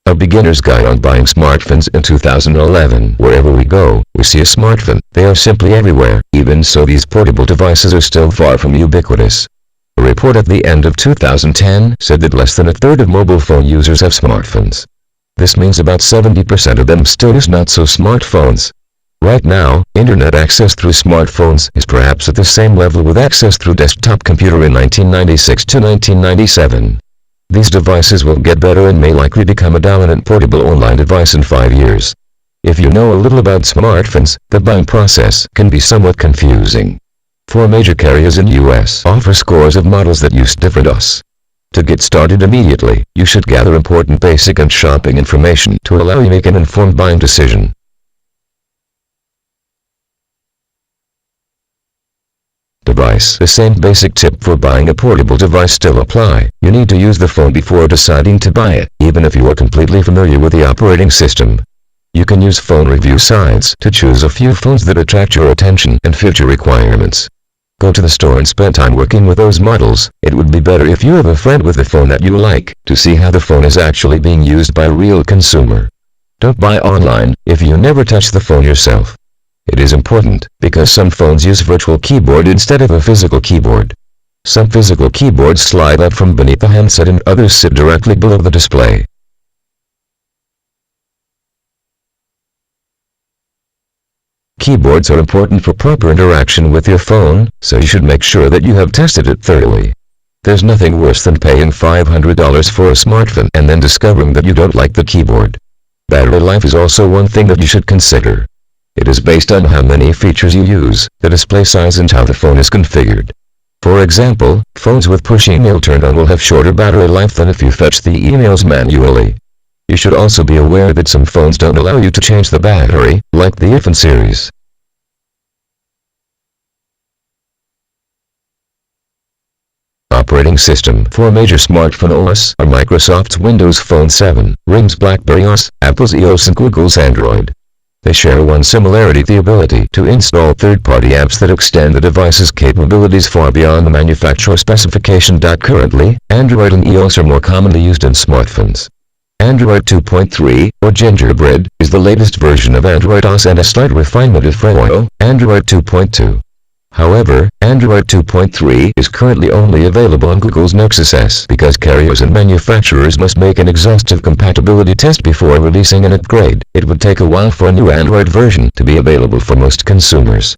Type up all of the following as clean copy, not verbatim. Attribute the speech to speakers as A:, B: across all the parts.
A: A beginner's guide on buying smartphones in 2011. Wherever we go, we see a smartphone. They are simply everywhere. Even so, these portable devices are still far from ubiquitous. A report at the end of 2010 said that less than a third of mobile phone users have smartphones. This means about 70% of them still use not-so-smartphones. Right now, internet access through smartphones is perhaps at the same level with access through desktop computer in 1996 to 1997. These devices will get better and may likely become a dominant portable online device in 5 years. If you know a little about smartphones, the buying process can be somewhat confusing. 4 major carriers in US offer scores of models that use different OS. To get started immediately, you should gather important basic and shopping information to allow you to make an informed buying decision. Device. The same basic tip for buying a portable device still apply. You need to use the phone before deciding to buy it, even if you are completely familiar with the operating system. You can use phone review sites to choose a few phones that attract your attention and fit your requirements. Go to the store and spend time working with those models. It would be better if you have a friend with a phone that you like, to see how the phone is actually being used by a real consumer. Don't buy online if you never touch the phone yourself. It is important, because some phones use virtual keyboard instead of a physical keyboard. Some physical keyboards slide up from beneath the handset and others sit directly below the display. Keyboards are important for proper interaction with your phone, so you should make sure that you have tested it thoroughly. There's nothing worse than paying $500 for a smartphone and then discovering that you don't like the keyboard. Battery life is also one thing that you should consider. It is based on how many features you use, the display size and how the phone is configured. For example, phones with push email turned on will have shorter battery life than if you fetch the emails manually. You should also be aware that some phones don't allow you to change the battery, like the iPhone series. Operating system. 4 major smartphone OS are Microsoft's Windows Phone 7, Ring's BlackBerry OS, Apple's iOS and Google's Android. They share one similarity: the ability to install third-party apps that extend the device's capabilities far beyond the manufacturer specification. Currently, Android and iOS are more commonly used in smartphones. Android 2.3, or Gingerbread, is the latest version of Android OS and a slight refinement of Freo, Android 2.2. However, Android 2.3 is currently only available on Google's Nexus S because carriers and manufacturers must make an exhaustive compatibility test before releasing an upgrade. It would take a while for a new Android version to be available for most consumers.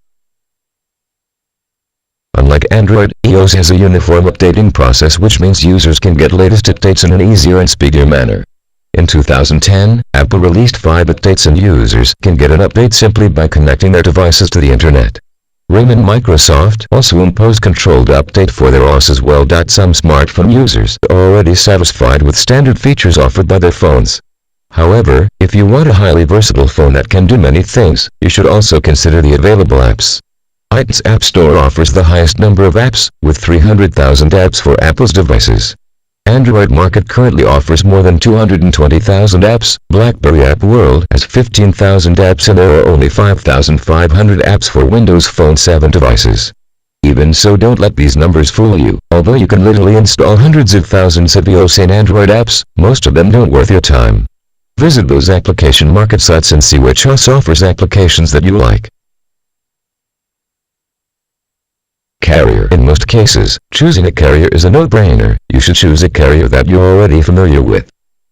A: Unlike Android, iOS has a uniform updating process, which means users can get latest updates in an easier and speedier manner. In 2010, Apple released 5 updates and users can get an update simply by connecting their devices to the internet. Ring and Microsoft also imposed controlled update for their OS as well. Some smartphone users are already satisfied with standard features offered by their phones. However, if you want a highly versatile phone that can do many things, you should also consider the available apps. iTunes App Store offers the highest number of apps, with 300,000 apps for Apple's devices. Android market currently offers more than 220,000 apps. BlackBerry App World has 15,000 apps and there are only 5,500 apps for Windows Phone 7 devices. Even so, don't let these numbers fool you. Although you can literally install hundreds of thousands of iOS and Android apps, most of them don't worth your time. Visit those application market sites and see which OS offers applications that you like. Carrier. In most cases, choosing a carrier is a no-brainer. You should choose a carrier that you're already familiar with.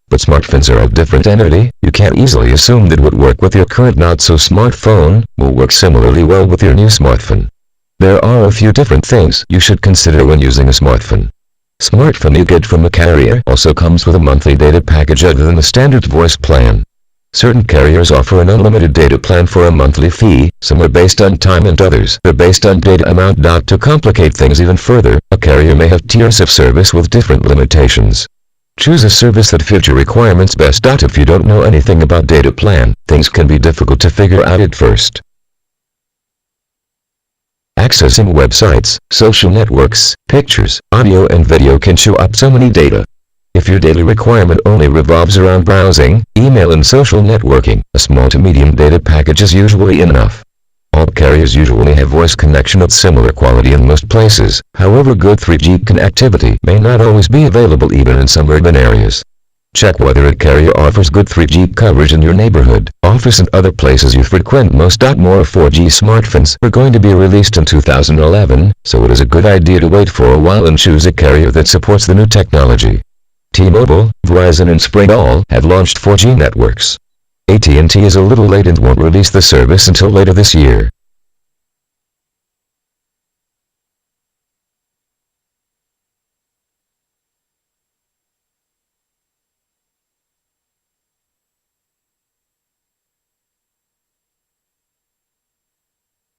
A: But smartphones are a different entity. You can't easily assume that what worked with your current not-so-smartphone will work similarly well with your new smartphone. There are a few different things you should consider when using a smartphone. Smartphone you get from a carrier also comes with a monthly data package other than the standard voice plan. Certain carriers offer an unlimited data plan for a monthly fee. Some are based on time and others are based on data amount. To complicate things even further, a carrier may have tiers of service with different limitations. Choose a service that fits your requirements best. If you don't know anything about data plan, things can be difficult to figure out at first. Accessing websites, social networks, pictures, audio and video can chew up so many data. If your daily requirement only revolves around browsing, email and social networking, a small to medium data package is usually enough. All carriers usually have voice connection of similar quality in most places. However, good 3G connectivity may not always be available even in some urban areas. Check whether a carrier offers good 3G coverage in your neighborhood, office and other places you frequent. Most. More 4G smartphones are going to be released in 2011, so it is a good idea to wait for a while and choose a carrier that supports the new technology. T-Mobile, Verizon and Sprint all have launched 4G networks. AT&T is a little late and won't release the service until later this year.